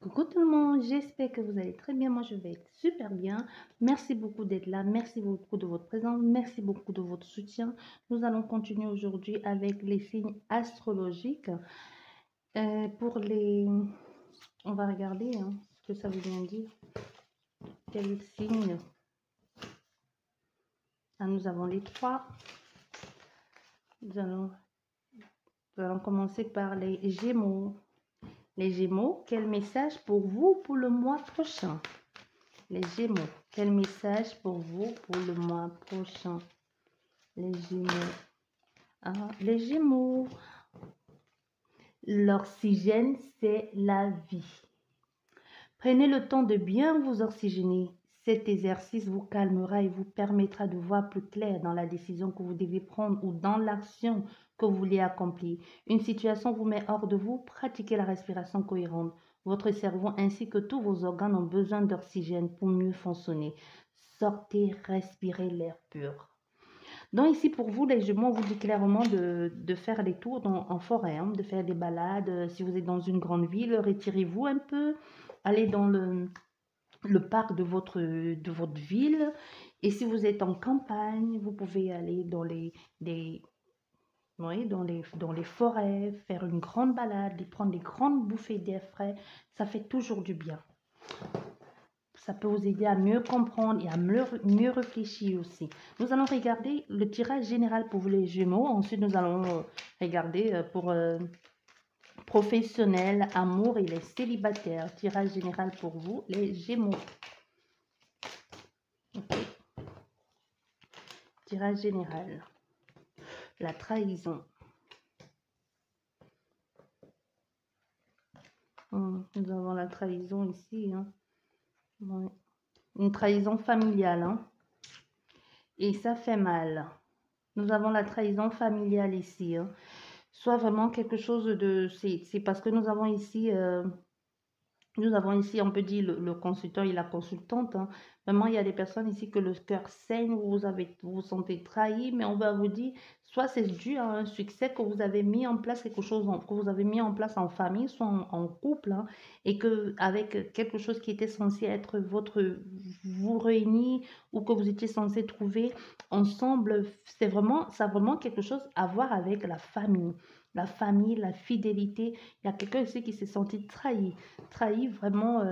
Coucou tout le monde, j'espère que vous allez très bien. Moi, je vais être super bien. Merci beaucoup d'être là. Merci beaucoup de votre présence. Merci beaucoup de votre soutien. Nous allons continuer aujourd'hui avec les signes astrologiques. Pour les... On va regarder ce que ça veut bien dire. Quels signes? Ah, nous avons les trois. Nous allons commencer par les Gémeaux. Les Gémeaux, quel message pour vous pour le mois prochain? Les Gémeaux, quel message pour vous pour le mois prochain? Les Gémeaux. Ah, les Gémeaux. L'oxygène, c'est la vie. Prenez le temps de bien vous oxygéner. Cet exercice vous calmera et vous permettra de voir plus clair dans la décision que vous devez prendre ou dans l'action que vous voulez accomplir. Une situation vous met hors de vous, pratiquez la respiration cohérente. Votre cerveau ainsi que tous vos organes ont besoin d'oxygène pour mieux fonctionner. Sortez, respirez l'air pur. Donc ici, pour vous, les Gémeaux, on vous dit clairement de faire des tours en forêt, de faire des balades. Si vous êtes dans une grande ville, retirez-vous un peu, allez dans le parc de votre ville. Et si vous êtes en campagne, vous pouvez aller oui, dans les forêts, faire une grande balade, et prendre des grandes bouffées d'air frais. Ça fait toujours du bien. Ça peut vous aider à mieux comprendre et à mieux réfléchir aussi. Nous allons regarder le tirage général pour vous les Gémeaux. Ensuite, nous allons regarder pour professionnel, amour et les célibataires. Tirage général pour vous les Gémeaux. Okay. Tirage général. La trahison. Nous avons la trahison ici. Ouais. Une trahison familiale. Et ça fait mal. Nous avons la trahison familiale ici. Soit vraiment quelque chose de... C'est parce que nous avons ici, on peut dire, le consultant et la consultante. Vraiment, il y a des personnes ici que le cœur saigne, vous vous sentez trahi, mais on va vous dire, soit c'est dû à un succès que vous avez mis en place, quelque chose que vous avez mis en place en famille, soit en couple, et que avec quelque chose qui était censé être vous réunir, ou que vous étiez censé trouver ensemble, ça a vraiment quelque chose à voir avec la famille. La famille, la fidélité. Il y a quelqu'un ici qui s'est senti trahi vraiment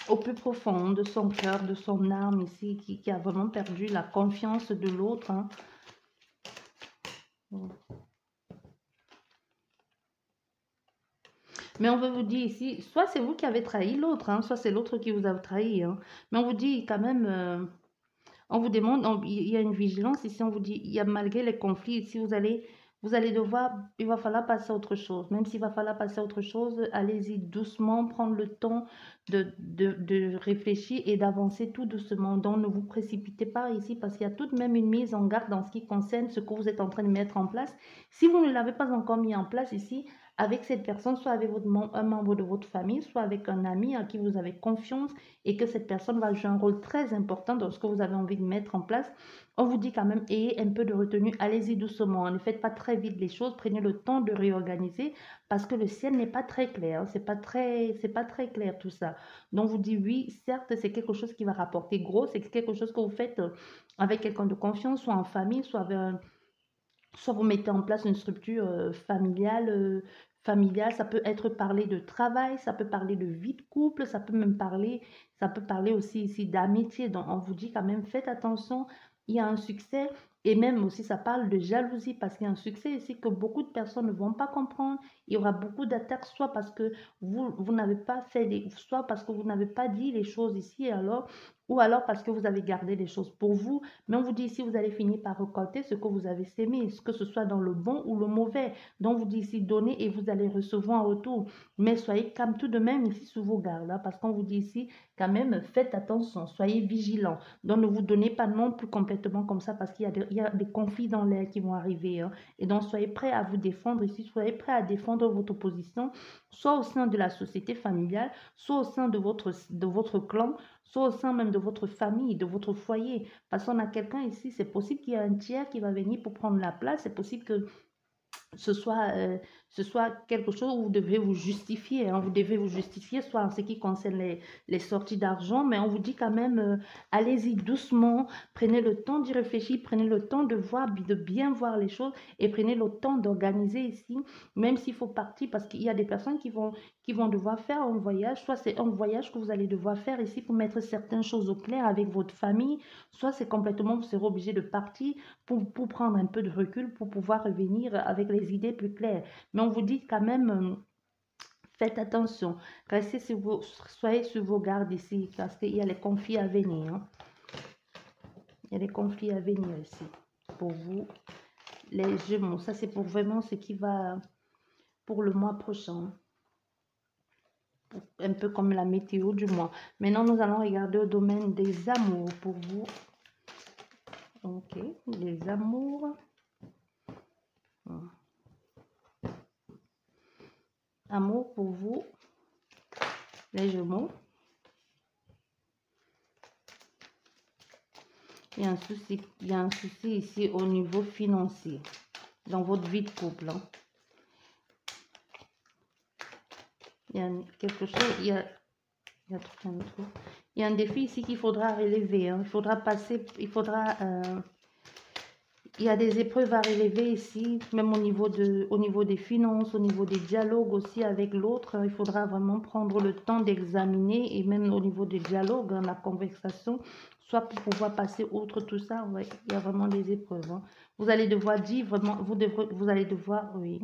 au plus profond de son cœur, de son âme ici, qui a vraiment perdu la confiance de l'autre. Mais on veut vous dire ici, soit c'est vous qui avez trahi l'autre, soit c'est l'autre qui vous a trahi. Mais on vous dit quand même, on vous demande, il y a une vigilance ici, on vous dit, il y a malgré les conflits, ici vous allez devoir, il va falloir passer à autre chose. Même s'il va falloir passer à autre chose, allez-y doucement, prendre le temps de réfléchir et d'avancer tout doucement. Donc ne vous précipitez pas ici parce qu'il y a tout de même une mise en garde dans ce qui concerne ce que vous êtes en train de mettre en place. Si vous ne l'avez pas encore mis en place ici, avec cette personne, soit avec un membre de votre famille, soit avec un ami à qui vous avez confiance et que cette personne va jouer un rôle très important dans ce que vous avez envie de mettre en place, on vous dit quand même, ayez un peu de retenue, allez-y doucement, ne faites pas très vite les choses, prenez le temps de réorganiser parce que le ciel n'est pas très clair, c'est pas très clair tout ça. Donc, vous dit oui, certes, c'est quelque chose qui va rapporter gros, c'est quelque chose que vous faites avec quelqu'un de confiance, soit en famille, soit vous mettez en place une structure familiale, ça peut être parler de travail, ça peut parler de vie de couple, ça peut parler aussi ici d'amitié. Donc, on vous dit quand même, faites attention, il y a un succès. Et même aussi, ça parle de jalousie parce qu'il y a un succès ici que beaucoup de personnes ne vont pas comprendre. Il y aura beaucoup d'attaques, soit parce que vous n'avez pas soit parce que vous n'avez pas dit les choses ici, ou alors parce que vous avez gardé les choses pour vous. Mais on vous dit ici, vous allez finir par récolter ce que vous avez sémé, que ce soit dans le bon ou le mauvais. Donc, vous dit ici, donnez et vous allez recevoir en retour. Mais soyez calme tout de même ici sous vos gardes, parce qu'on vous dit ici, quand même, faites attention, soyez vigilants. Donc, ne vous donnez pas non plus complètement comme ça, parce qu'il y a des conflits dans l'air qui vont arriver. Et donc, soyez prêts à vous défendre ici, soyez prêts à défendre votre position, soit au sein de la société familiale, soit au sein de votre clan, soit au sein même de votre famille, de votre foyer. Parce qu'on a quelqu'un ici, c'est possible qu'il y ait un tiers qui va venir pour prendre la place, c'est possible que ce soit ce soit quelque chose où vous devez vous justifier, hein, vous devez vous justifier, soit en ce qui concerne les sorties d'argent, mais on vous dit quand même, allez-y doucement, prenez le temps d'y réfléchir, prenez le temps de voir, de bien voir les choses et prenez le temps d'organiser ici, même s'il faut partir, parce qu'il y a des personnes qui vont devoir faire un voyage, soit c'est un voyage que vous allez devoir faire ici pour mettre certaines choses au clair avec votre famille, soit c'est complètement, vous serez obligé de partir pour prendre un peu de recul, pour pouvoir revenir avec les idées plus claires. Mais on vous dit quand même, faites attention, restez sur soyez sur vos gardes ici, parce qu'il y a les conflits à venir. Hein. Il y a des conflits à venir ici, pour vous, les Gémeaux. Ça, c'est pour vraiment ce qui va pour le mois prochain. Un peu comme la météo du mois. Maintenant, nous allons regarder au domaine des amours pour vous. Ok, les amours. Amour pour vous, les Gémeaux. Il y a un souci ici au niveau financier, dans votre vie de couple. Hein. Il y a quelque chose, il y a un défi ici qu'il faudra relever. Hein. Il faudra passer, il y a des épreuves à relever ici, même au niveau des finances, au niveau des dialogues aussi avec l'autre. Il faudra vraiment prendre le temps d'examiner et même au niveau des dialogues, hein, la conversation, soit pour pouvoir passer outre tout ça. Ouais, il y a vraiment des épreuves. Hein. Vous allez devoir dire vraiment, vous allez devoir, oui.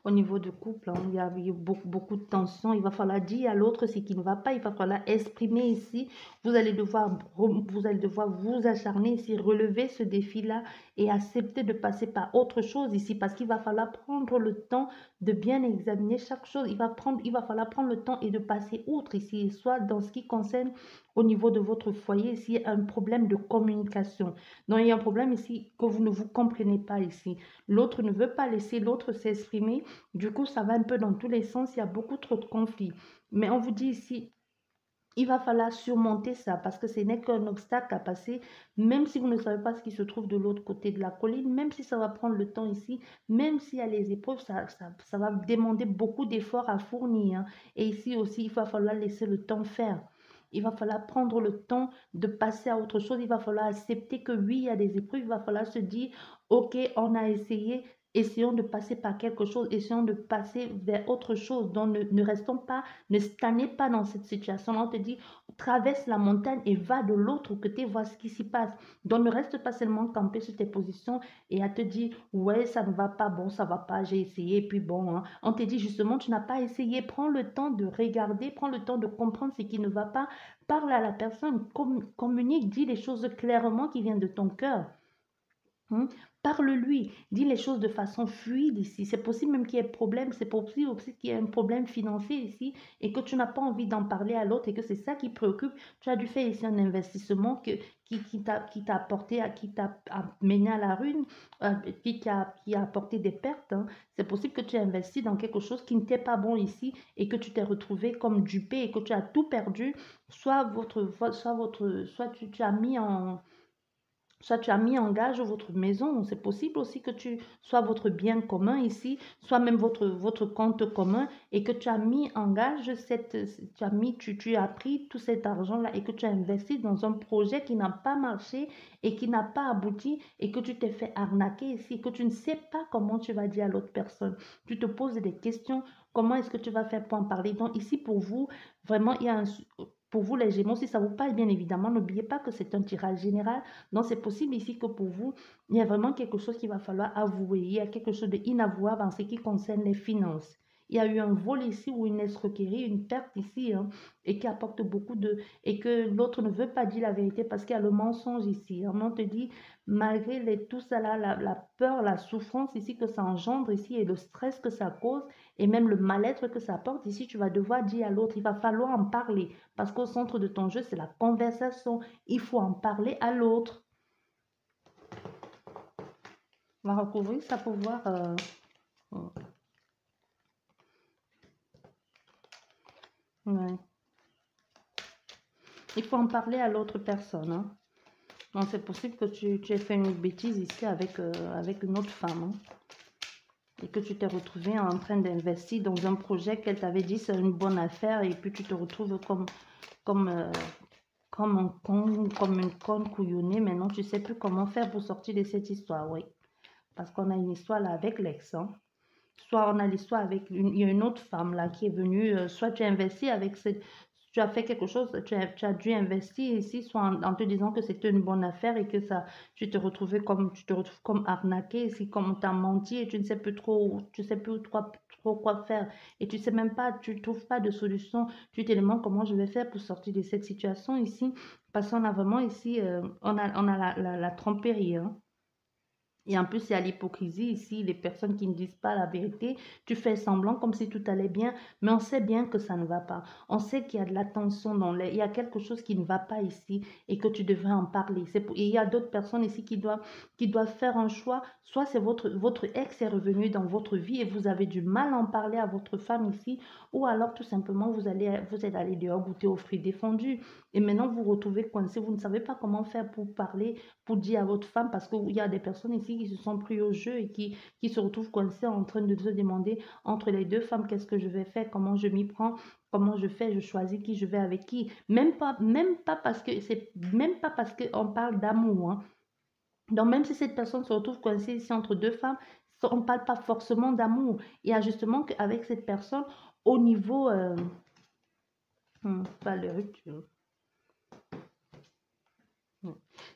Au niveau du couple, hein, il y a beaucoup de tensions. Il va falloir dire à l'autre ce qui ne va pas. Il va falloir exprimer ici. Vous allez devoir vous acharner ici, relever ce défi-là et accepter de passer par autre chose ici parce qu'il va falloir prendre le temps de bien examiner chaque chose. Il va falloir prendre le temps et de passer outre ici, soit dans ce qui concerne au niveau de votre foyer, ici, il y a un problème de communication. Donc, il y a un problème ici que vous ne vous comprenez pas ici. L'autre ne veut pas laisser l'autre s'exprimer. Du coup, ça va un peu dans tous les sens. Il y a beaucoup trop de conflits. Mais on vous dit ici, il va falloir surmonter ça parce que ce n'est qu'un obstacle à passer, même si vous ne savez pas ce qui se trouve de l'autre côté de la colline, même si ça va prendre le temps ici, même s'il y a les épreuves, ça va demander beaucoup d'efforts à fournir. Hein. Et ici aussi, il va falloir laisser le temps faire. Il va falloir prendre le temps de passer à autre chose. Il va falloir accepter que oui, il y a des épreuves. Il va falloir se dire, ok, on a essayé. Essayons de passer par quelque chose. Essayons de passer vers autre chose. Donc, ne restons pas, ne stagnez pas dans cette situation. On te dit, traverse la montagne et va de l'autre côté, voir ce qui s'y passe. Donc, ne reste pas seulement campé sur tes positions et à te dire, ouais, ça ne va pas, bon, ça va pas, j'ai essayé, puis bon. Hein. On te dit justement, tu n'as pas essayé. Prends le temps de regarder, prends le temps de comprendre ce qui ne va pas. Parle à la personne, communique, dis les choses clairement qui viennent de ton cœur. Parle-lui, dis les choses de façon fluide ici. C'est possible même qu'il y ait problème, c'est possible aussi qu'il y ait un problème financier ici et que tu n'as pas envie d'en parler à l'autre et que c'est ça qui préoccupe. Tu as dû faire ici un investissement qui t'a apporté, qui t'a mené à la ruine, qui a apporté des pertes. Hein. C'est possible que tu aies investi dans quelque chose qui n'était pas bon ici et que tu t'es retrouvé comme dupé et que tu as tout perdu. Soit tu as mis en soit tu as mis en gage votre maison, c'est possible aussi que tu sois votre bien commun ici, soit même votre compte commun et que tu as mis en gage tu as pris tout cet argent-là et que tu as investi dans un projet qui n'a pas marché et qui n'a pas abouti et que tu t'es fait arnaquer ici, que tu ne sais pas comment tu vas dire à l'autre personne. Tu te poses des questions, comment est-ce que tu vas faire pour en parler? Donc ici pour vous, vraiment, pour vous les Gémeaux, si ça vous parle bien évidemment, n'oubliez pas que c'est un tirage général. Donc, c'est possible ici que pour vous, il y a vraiment quelque chose qu'il va falloir avouer. Il y a quelque chose d'inavouable en ce qui concerne les finances. Il y a eu un vol ici ou une escroquerie, une perte ici, hein, et qui apporte beaucoup de... Et que l'autre ne veut pas dire la vérité parce qu'il y a le mensonge ici. Hein. On te dit, malgré tout ça là, la peur, la souffrance ici que ça engendre ici et le stress que ça cause et même le mal-être que ça apporte ici, tu vas devoir dire à l'autre, il va falloir en parler parce qu'au centre de ton jeu, c'est la conversation. Il faut en parler à l'autre. On va recouvrir ça pour voir... Ouais. Il faut en parler à l'autre personne. Hein. Donc, c'est possible que tu aies fait une bêtise ici avec une autre femme. Hein. et que tu t'es retrouvé en train d'investir dans un projet qu'elle t'avait dit c'est une bonne affaire et puis tu te retrouves comme, comme un con, comme une conne couillonnée. Maintenant, tu ne sais plus comment faire pour sortir de cette histoire, oui. Parce qu'on a une histoire là avec l'ex, hein. Soit on a l'histoire avec il y a une autre femme là qui est venue, soit tu as investi avec cette, tu as fait quelque chose, tu as dû investir ici, soit en te disant que c'était une bonne affaire et que ça, tu te retrouves comme arnaqué ici, comme on t'a menti et tu ne sais plus trop, tu sais plus trop quoi faire et tu sais même pas, tu trouves pas de solution, tu te demandes comment je vais faire pour sortir de cette situation ici, parce qu'on a vraiment ici, on a la tromperie, hein. Et en plus, il y a l'hypocrisie ici, les personnes qui ne disent pas la vérité. Tu fais semblant comme si tout allait bien, mais on sait bien que ça ne va pas. On sait qu'il y a de la tension dans l'air, il y a quelque chose qui ne va pas ici et que tu devrais en parler. Et il y a d'autres personnes ici qui doivent faire un choix. Soit c'est votre ex est revenu dans votre vie et vous avez du mal à en parler à votre femme ici, ou alors tout simplement vous êtes allé dehors goûter aux fruits défendus. Et maintenant vous vous retrouvez coincé, vous ne savez pas comment faire pour parler pour dire à votre femme, parce qu'il y a des personnes ici qui se sont pris au jeu et qui se retrouvent coincées en train de se demander entre les deux femmes, qu'est-ce que je vais faire, comment je m'y prends, comment je fais, je choisis qui je vais avec qui. Même pas parce que c'est même pas parce qu'on parle d'amour, hein. Donc même si cette personne se retrouve coincée ici entre deux femmes, on ne parle pas forcément d'amour. Il y a justement qu'avec cette personne, au niveau... pas le rupture.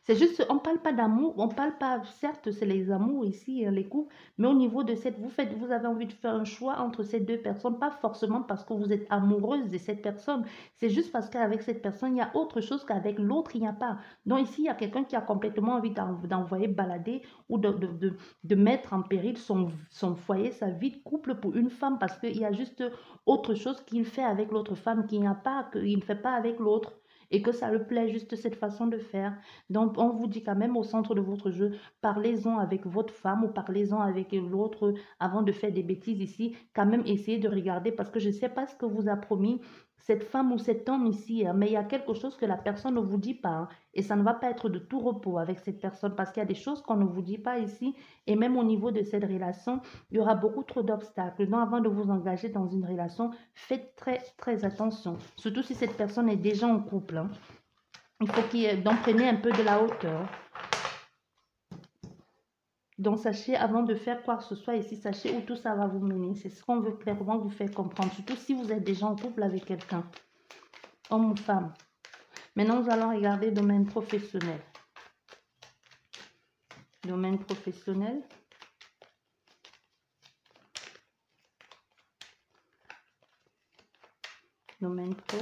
C'est juste, on ne parle pas d'amour, on ne parle pas, certes, c'est les amours ici, hein, les couples, mais au niveau de cette, vous avez envie de faire un choix entre ces deux personnes, pas forcément parce que vous êtes amoureuse de cette personne, c'est juste parce qu'avec cette personne, il y a autre chose qu'avec l'autre, il n'y a pas. Donc ici, il y a quelqu'un qui a complètement envie d'envoyer balader ou de mettre en péril son foyer, sa vie de couple pour une femme, parce qu'il y a juste autre chose qu'il fait avec l'autre femme qu'il n'y a pas, qu'il ne fait pas avec l'autre et que ça le plaît juste cette façon de faire. Donc, on vous dit quand même au centre de votre jeu, parlez-en avec votre femme ou parlez-en avec l'autre avant de faire des bêtises ici. Quand même, essayez de regarder parce que je ne sais pas ce que vous a promis cette femme ou cet homme ici, hein, mais il y a quelque chose que la personne ne vous dit pas, hein, et ça ne va pas être de tout repos avec cette personne parce qu'il y a des choses qu'on ne vous dit pas ici et même au niveau de cette relation, il y aura beaucoup trop d'obstacles. Donc, avant de vous engager dans une relation, faites très, très attention, surtout si cette personne est déjà en couple, hein. Il faut donc prenez un peu de la hauteur. Donc sachez, avant de faire quoi que ce soit ici, sachez où tout ça va vous mener. C'est ce qu'on veut clairement vous faire comprendre. Surtout si vous êtes déjà en couple avec quelqu'un, homme ou femme. Maintenant, nous allons regarder domaine professionnel. Domaine professionnel. Domaine pro.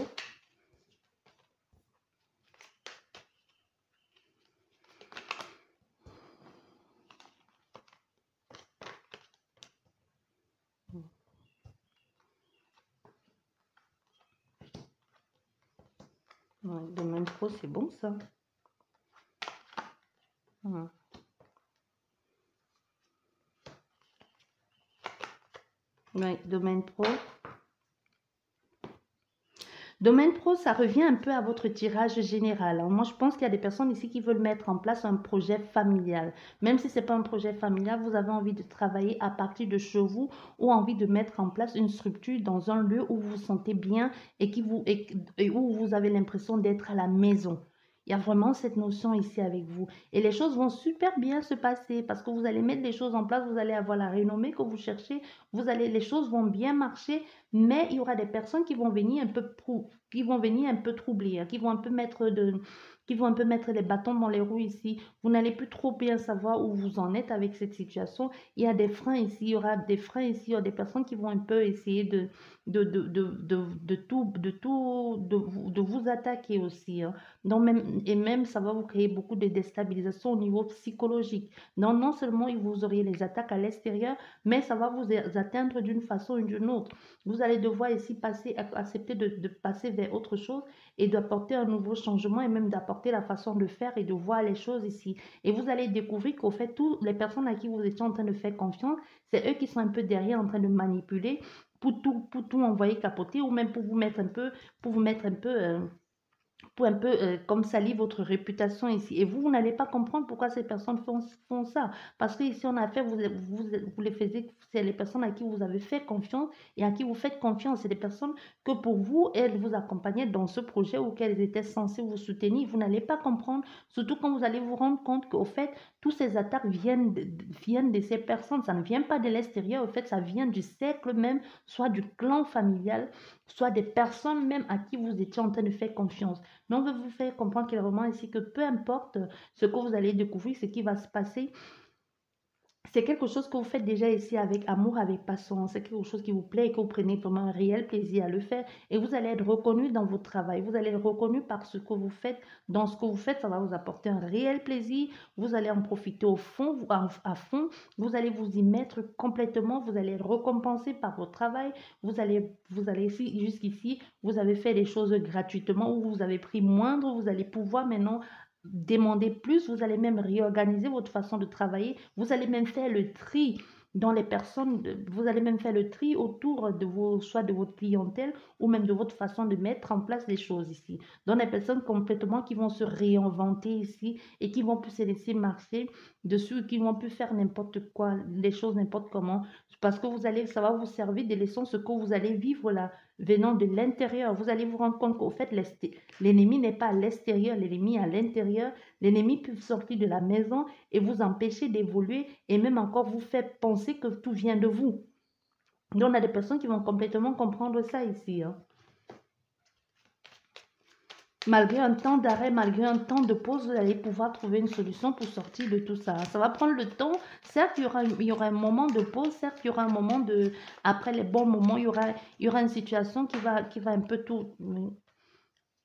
Ouais, domaine pro, c'est bon ça. Ouais, domaine pro. Domaine pro, ça revient un peu à votre tirage général, hein. Moi, je pense qu'il y a des personnes ici qui veulent mettre en place un projet familial. Même si ce n'est pas un projet familial, vous avez envie de travailler à partir de chez vous ou envie de mettre en place une structure dans un lieu où vous vous sentez bien et où vous avez l'impression d'être à la maison. Il y a vraiment cette notion ici avec vous. Et les choses vont super bien se passer parce que vous allez mettre les choses en place, vous allez avoir la renommée que vous cherchez, les choses vont bien marcher, mais il y aura des personnes qui vont venir un peu troubler, hein, qui vont un peu mettre les bâtons dans les roues ici. Vous n'allez plus trop bien savoir où vous en êtes avec cette situation. Il y a des freins ici, il y aura des freins ici, il y aura des personnes qui vont un peu essayer de vous attaquer aussi, hein. Donc même, ça va vous créer beaucoup de déstabilisation au niveau psychologique. Donc, non seulement vous aurez les attaques à l'extérieur, mais ça va vous atteindre d'une façon ou d'une autre. Vous allez devoir ici accepter de passer vers autre chose et d'apporter un nouveau changement et même d'apporter la façon de faire et de voir les choses ici. Et vous allez découvrir qu'au fait, toutes les personnes à qui vous étiez en train de faire confiance, c'est eux qui sont un peu derrière en train de manipuler pour tout envoyer capoter ou même pour vous mettre un peu pour un peu comme salir votre réputation ici. Et vous n'allez pas comprendre pourquoi ces personnes font ça. Parce que ici, en affaires, vous les faisiez, c'est les personnes à qui vous avez fait confiance et à qui vous faites confiance. C'est des personnes que pour vous, elles vous accompagnaient dans ce projet ou qu'elles étaient censées vous soutenir. Vous n'allez pas comprendre, surtout quand vous allez vous rendre compte qu'au fait, tous ces attaques viennent de ces personnes. Ça ne vient pas de l'extérieur. Au fait, ça vient du cercle même, soit du clan familial, soit des personnes même à qui vous étiez en train de faire confiance. Mais on veut vous faire comprendre clairement ici que peu importe ce que vous allez découvrir, ce qui va se passer, c'est quelque chose que vous faites déjà ici avec amour, avec passion. C'est quelque chose qui vous plaît et que vous prenez vraiment un réel plaisir à le faire. Et vous allez être reconnu dans votre travail. Vous allez être reconnu par ce que vous faites. Dans ce que vous faites, ça va vous apporter un réel plaisir. Vous allez en profiter au fond, à fond. Vous allez vous y mettre complètement. Vous allez être récompensé par votre travail. Vous allez ici, jusqu'ici, vous avez fait les choses gratuitement ou vous avez pris moindre. Vous allez pouvoir maintenant demander plus, vous allez même réorganiser votre façon de travailler, vous allez même faire le tri dans les personnes, vous allez même faire le tri autour de vos, soit de votre clientèle ou même de votre façon de mettre en place les choses ici. Donc, des personnes complètement qui vont se réinventer ici et qui vont plus se laisser marcher dessus, qui vont plus faire n'importe quoi, les choses n'importe comment, parce que ça va vous servir des leçons, ce que vous allez vivre là, venant de l'intérieur. Vous allez vous rendre compte qu'au fait, l'ennemi n'est pas à l'extérieur, l'ennemi est à l'intérieur. L'ennemi peut sortir de la maison et vous empêcher d'évoluer et même encore vous faire penser que tout vient de vous. Donc, on a des personnes qui vont complètement comprendre ça ici, hein. Malgré un temps d'arrêt, malgré un temps de pause, vous allez pouvoir trouver une solution pour sortir de tout ça. Ça va prendre le temps. Certes, il y aura un moment de pause. Certes, il y aura un moment de... Après les bons moments, il y aura une situation qui va un peu tout...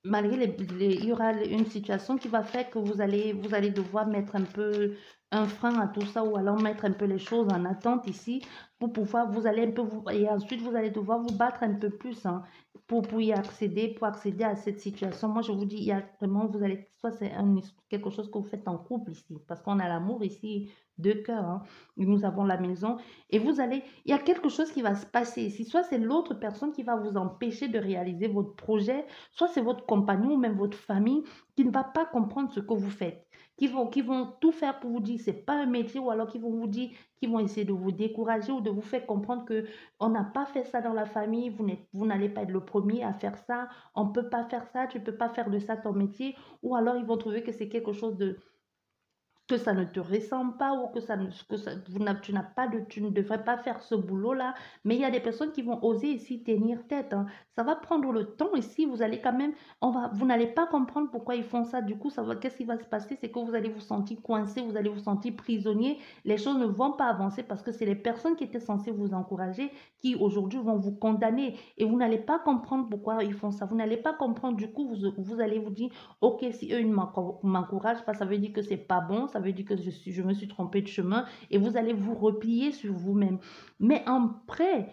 Malgré il y aura une situation qui va faire que vous allez devoir mettre un peu un frein à tout ça ou alors mettre un peu les choses en attente ici pour pouvoir, vous allez un peu, et ensuite vous allez devoir vous battre un peu plus, hein, pour y accéder, pour accéder à cette situation. Moi, je vous dis, il y a vraiment, vous allez, soit c'est quelque chose que vous faites en couple ici, parce qu'on a l'amour ici, deux cœurs, hein, et nous avons la maison, et il y a quelque chose qui va se passer ici, soit c'est l'autre personne qui va vous empêcher de réaliser votre projet, soit c'est votre compagnon ou même votre famille qui ne va pas comprendre ce que vous faites, qui vont tout faire pour vous dire c'est pas un métier ou alors qui vont vous dire, qui vont essayer de vous décourager ou de vous faire comprendre que on n'a pas fait ça dans la famille, vous n'allez pas être le premier à faire ça, on ne peut pas faire ça, tu ne peux pas faire de ça ton métier, ou alors ils vont trouver que c'est quelque chose de que ça ne te ressemble pas ou que ça ne, que ça, tu ne devrais pas faire ce boulot-là. Mais il y a des personnes qui vont oser ici tenir tête, hein. Ça va prendre le temps ici. Vous allez quand même, vous n'allez pas comprendre pourquoi ils font ça. Du coup, qu'est-ce qui va se passer? C'est que vous allez vous sentir coincé, vous allez vous sentir prisonnier. Les choses ne vont pas avancer parce que c'est les personnes qui étaient censées vous encourager qui aujourd'hui vont vous condamner. Et vous n'allez pas comprendre pourquoi ils font ça. Vous n'allez pas comprendre. Du coup, vous allez vous dire, ok, si eux, ils ne m'encouragent pas, ça veut dire que c'est pas bon, ça veut dire que je me suis trompée de chemin et vous allez vous replier sur vous-même. Mais après,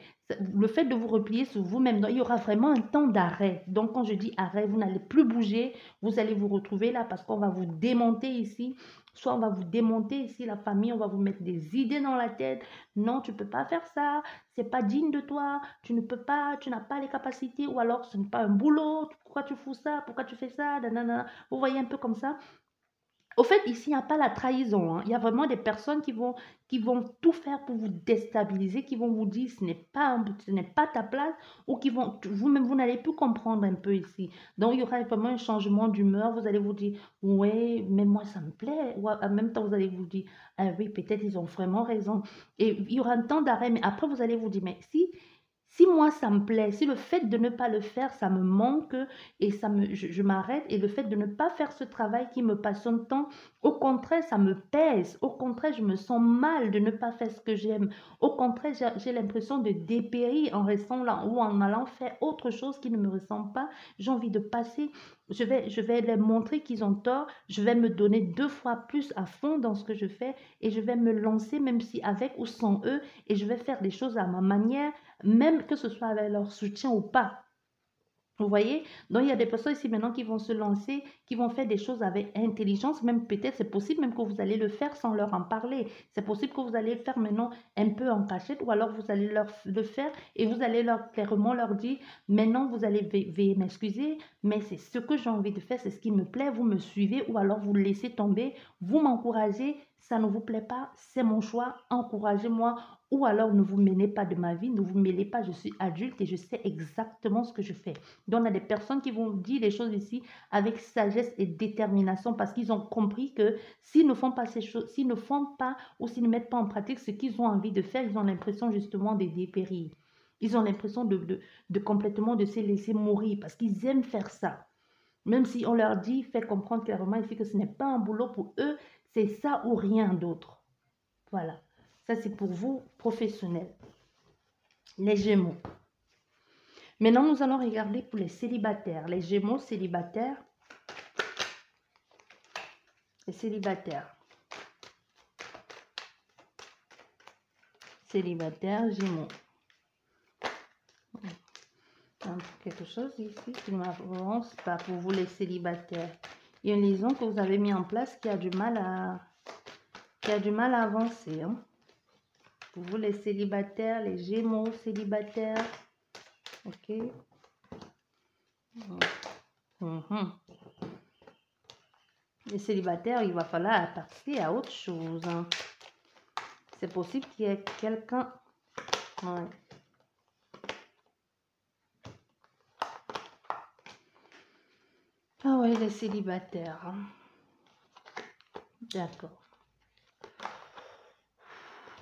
le fait de vous replier sur vous-même, il y aura vraiment un temps d'arrêt. Donc, quand je dis arrêt, vous n'allez plus bouger, vous allez vous retrouver là parce qu'on va vous démonter ici. Soit on va vous démonter ici, la famille, on va vous mettre des idées dans la tête. Non, tu ne peux pas faire ça, c'est pas digne de toi, tu ne peux pas, tu n'as pas les capacités, ou alors ce n'est pas un boulot, pourquoi tu fous ça, pourquoi tu fais ça, nanana. Vous voyez un peu comme ça. Au fait, ici, il n'y a pas la trahison, hein. Il y a vraiment des personnes qui vont tout faire pour vous déstabiliser, qui vont vous dire ce n'est pas ta place, ou qui vont, vous-même, vous n'allez plus comprendre un peu ici. Donc, il y aura vraiment un changement d'humeur. Vous allez vous dire, ouais, mais moi, ça me plaît. Ou en même temps, vous allez vous dire, ah oui, peut-être ils ont vraiment raison. Et il y aura un temps d'arrêt, mais après, vous allez vous dire, mais si moi ça me plaît, si le fait de ne pas le faire, ça me manque et je m'arrête, et le fait de ne pas faire ce travail qui me passionne tant, au contraire, ça me pèse. Au contraire, je me sens mal de ne pas faire ce que j'aime. Au contraire, j'ai l'impression de dépérir en restant là ou en allant faire autre chose qui ne me ressemble pas. J'ai envie de passer. Je vais leur montrer qu'ils ont tort. Je vais me donner 2 fois plus à fond dans ce que je fais et je vais me lancer, même si avec ou sans eux, et je vais faire les choses à ma manière, même que ce soit avec leur soutien ou pas. Vous voyez? Donc, il y a des personnes ici maintenant qui vont se lancer, qui vont faire des choses avec intelligence. Même peut-être, c'est possible même que vous allez le faire sans leur en parler. C'est possible que vous allez le faire maintenant un peu en cachette ou alors vous allez le faire et vous allez clairement leur dire, maintenant vous allez veuillez m'excuser, mais c'est ce que j'ai envie de faire, c'est ce qui me plaît, vous me suivez ou alors vous laissez tomber, vous m'encouragez, ça ne vous plaît pas, c'est mon choix, encouragez-moi ou alors ne vous mêlez pas de ma vie, ne vous mêlez pas, je suis adulte et je sais exactement ce que je fais. Donc, on a des personnes qui vont dire les choses ici avec sagesse et détermination parce qu'ils ont compris que s'ils ne font pas ces choses, s'ils ne font pas ou s'ils ne mettent pas en pratique ce qu'ils ont envie de faire, ils ont l'impression justement de dépérir. Ils ont l'impression de complètement de se laisser mourir parce qu'ils aiment faire ça. Même si on leur dit, fait comprendre clairement ici que ce n'est pas un boulot pour eux, c'est ça ou rien d'autre. Voilà. Ça, c'est pour vous, professionnels. Les Gémeaux. Maintenant, nous allons regarder pour les célibataires. Les Gémeaux célibataires. Les célibataires. Célibataires, Gémeaux. Quelque chose ici qui ne m'avance pas pour vous les célibataires. Il y a une liaison que vous avez mis en place qui a du mal à avancer. Hein. Pour vous les célibataires, les Gémeaux célibataires. Ok. Les célibataires, il va falloir passer à autre chose. Hein. C'est possible qu'il y ait quelqu'un... Ouais. Ah ouais, les célibataires. Hein. D'accord.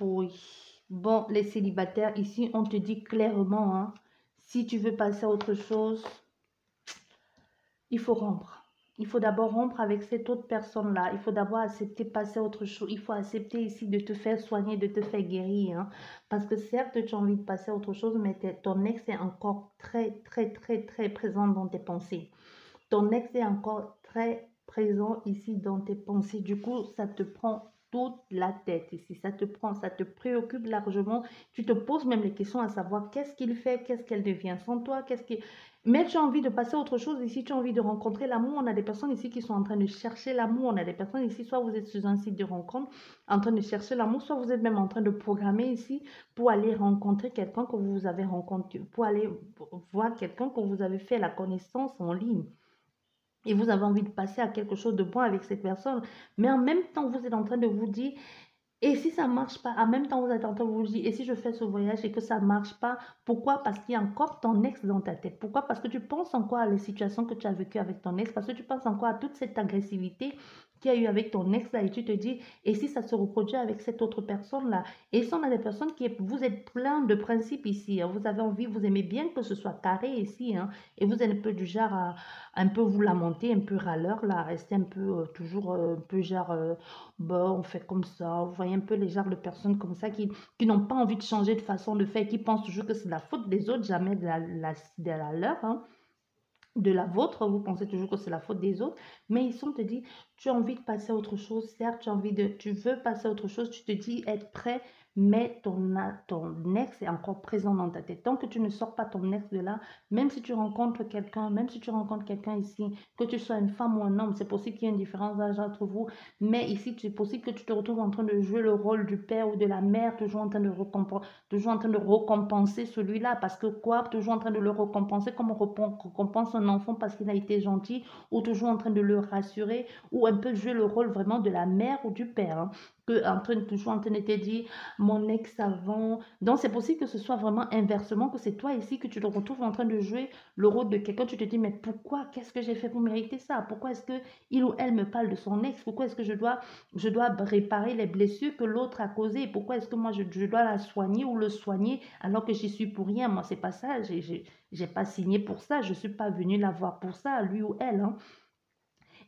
Oui. Bon, les célibataires, ici, on te dit clairement, hein, si tu veux passer à autre chose, il faut rompre. Il faut d'abord rompre avec cette autre personne-là. Il faut d'abord accepter de passer à autre chose. Il faut accepter ici de te faire soigner, de te faire guérir. Hein. Parce que certes, tu as envie de passer à autre chose, mais ton ex est encore très, très, très, très présent dans tes pensées. Ton ex est encore très présent ici dans tes pensées. Du coup, ça te prend toute la tête ici. Ça te préoccupe largement. Tu te poses même les questions à savoir qu'est-ce qu'il fait, qu'est-ce qu'elle devient sans toi, qu'est-ce qui... Mais tu as envie de passer à autre chose ici, tu as envie de rencontrer l'amour. On a des personnes ici qui sont en train de chercher l'amour. On a des personnes ici, soit vous êtes sur un site de rencontre en train de chercher l'amour, soit vous êtes même en train de programmer ici pour aller rencontrer quelqu'un que vous avez rencontré, pour aller voir quelqu'un que vous avez fait la connaissance en ligne. Et vous avez envie de passer à quelque chose de bon avec cette personne. Mais en même temps, vous êtes en train de vous dire, et si ça ne marche pas, en même temps, vous êtes en train de vous dire, et si je fais ce voyage et que ça ne marche pas, pourquoi? Parce qu'il y a encore ton ex dans ta tête. Pourquoi? Parce que tu penses encore à les situations que tu as vécues avec ton ex, parce que tu penses encore à toute cette agressivité qu'il y a eu avec ton ex là, et tu te dis, et si ça se reproduit avec cette autre personne là? Et ça, on a des personnes qui, vous êtes plein de principes ici, hein. Vous avez envie, vous aimez bien que ce soit carré ici, hein, et vous êtes un peu du genre à un peu vous lamenter, un peu râleur là, rester un peu toujours un peu genre bon, on fait comme ça. Vous voyez un peu les genres de personnes comme ça qui n'ont pas envie de changer de façon de faire, qui pensent toujours que c'est la faute des autres, jamais de la leur, hein, de la vôtre. Vous pensez toujours que c'est la faute des autres, mais ils sont te dit, tu as envie de passer à autre chose, certes, tu veux passer à autre chose, tu te dis être prêt, mais ton ex est encore présent dans ta tête. Tant que tu ne sors pas ton ex de là, même si tu rencontres quelqu'un, même si tu rencontres quelqu'un ici, que tu sois une femme ou un homme, c'est possible qu'il y ait une différence d'âge entre vous, mais ici, c'est possible que tu te retrouves en train de jouer le rôle du père ou de la mère, toujours en train de récompenser celui-là, parce que quoi, toujours en train de le récompenser comme on récompense un enfant parce qu'il a été gentil, ou toujours en train de le rassurer, ou un peu jouer le rôle vraiment de la mère ou du père, hein, toujours en train de te dire, mon ex avant. Donc, c'est possible que ce soit vraiment inversement, que c'est toi ici que tu te retrouves en train de jouer le rôle de quelqu'un. Tu te dis, mais pourquoi? Qu'est-ce que j'ai fait pour mériter ça? Pourquoi est-ce que il ou elle me parle de son ex? Pourquoi est-ce que je dois réparer les blessures que l'autre a causées? Pourquoi est-ce que moi, je dois la soigner ou le soigner alors que j'y suis pour rien? Moi, c'est pas ça. J'ai pas signé pour ça. Je suis pas venue la voir pour ça, lui ou elle, hein.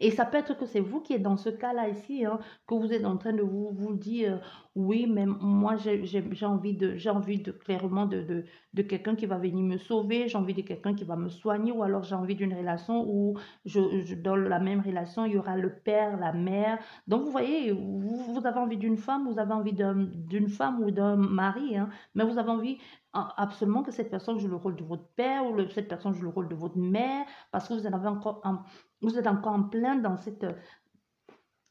Et ça peut être que c'est vous qui êtes dans ce cas-là ici, hein, que vous êtes en train de vous dire, oui, mais moi, j'ai envie de clairement de quelqu'un qui va venir me sauver, j'ai envie de quelqu'un qui va me soigner, ou alors j'ai envie d'une relation où dans la même relation, il y aura le père, la mère. Donc, vous voyez, vous avez envie d'une femme, vous avez envie d'une femme ou d'un mari, hein, mais vous avez envie absolument que cette personne joue le rôle de votre père ou cette personne joue le rôle de votre mère parce que vous êtes encore en plein dans cette...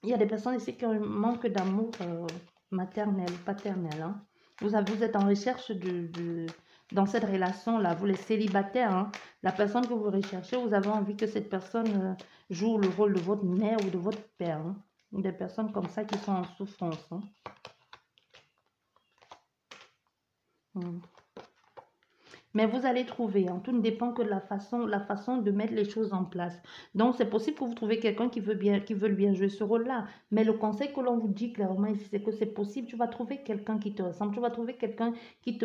il y a des personnes ici qui ont un manque d'amour maternel, paternel. Hein. Vous êtes en recherche dans cette relation-là, vous les célibataires, hein, la personne que vous recherchez, vous avez envie que cette personne joue le rôle de votre mère ou de votre père. Hein. Des personnes comme ça qui sont en souffrance. Hein. Mm. Mais vous allez trouver, hein, tout ne dépend que de la façon de mettre les choses en place. Donc, c'est possible que vous trouviez quelqu'un qui veut bien jouer ce rôle-là. Mais le conseil que l'on vous dit clairement ici, c'est que c'est possible. Tu vas trouver quelqu'un qui te ressemble. Tu vas trouver quelqu'un qui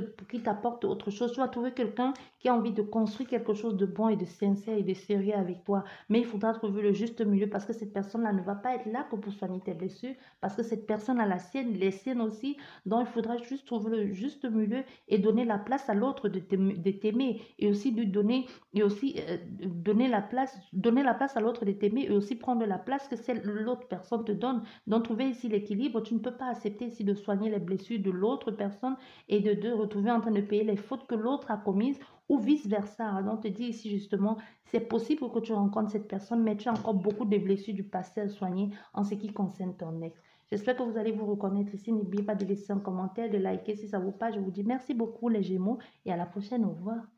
t'apporte autre chose. Tu vas trouver quelqu'un qui a envie de construire quelque chose de bon et de sincère et de sérieux avec toi. Mais il faudra trouver le juste milieu parce que cette personne-là ne va pas être là que pour soigner tes blessures. Parce que cette personne a la sienne, les siennes aussi. Donc, il faudra juste trouver le juste milieu et donner la place à l'autre de t'aimer et aussi de donner et aussi donner la place à l'autre de t'aimer et aussi prendre la place que l'autre personne te donne. Donc trouver ici l'équilibre, tu ne peux pas accepter ici de soigner les blessures de l'autre personne et de retrouver en train de payer les fautes que l'autre a commises ou vice-versa. Donc, on te dit ici justement, c'est possible que tu rencontres cette personne, mais tu as encore beaucoup de blessures du passé à soigner en ce qui concerne ton ex. J'espère que vous allez vous reconnaître ici. N'oubliez pas de laisser un commentaire, de liker si ça vous plaît. Je vous dis merci beaucoup les Gémeaux et à la prochaine. Au revoir.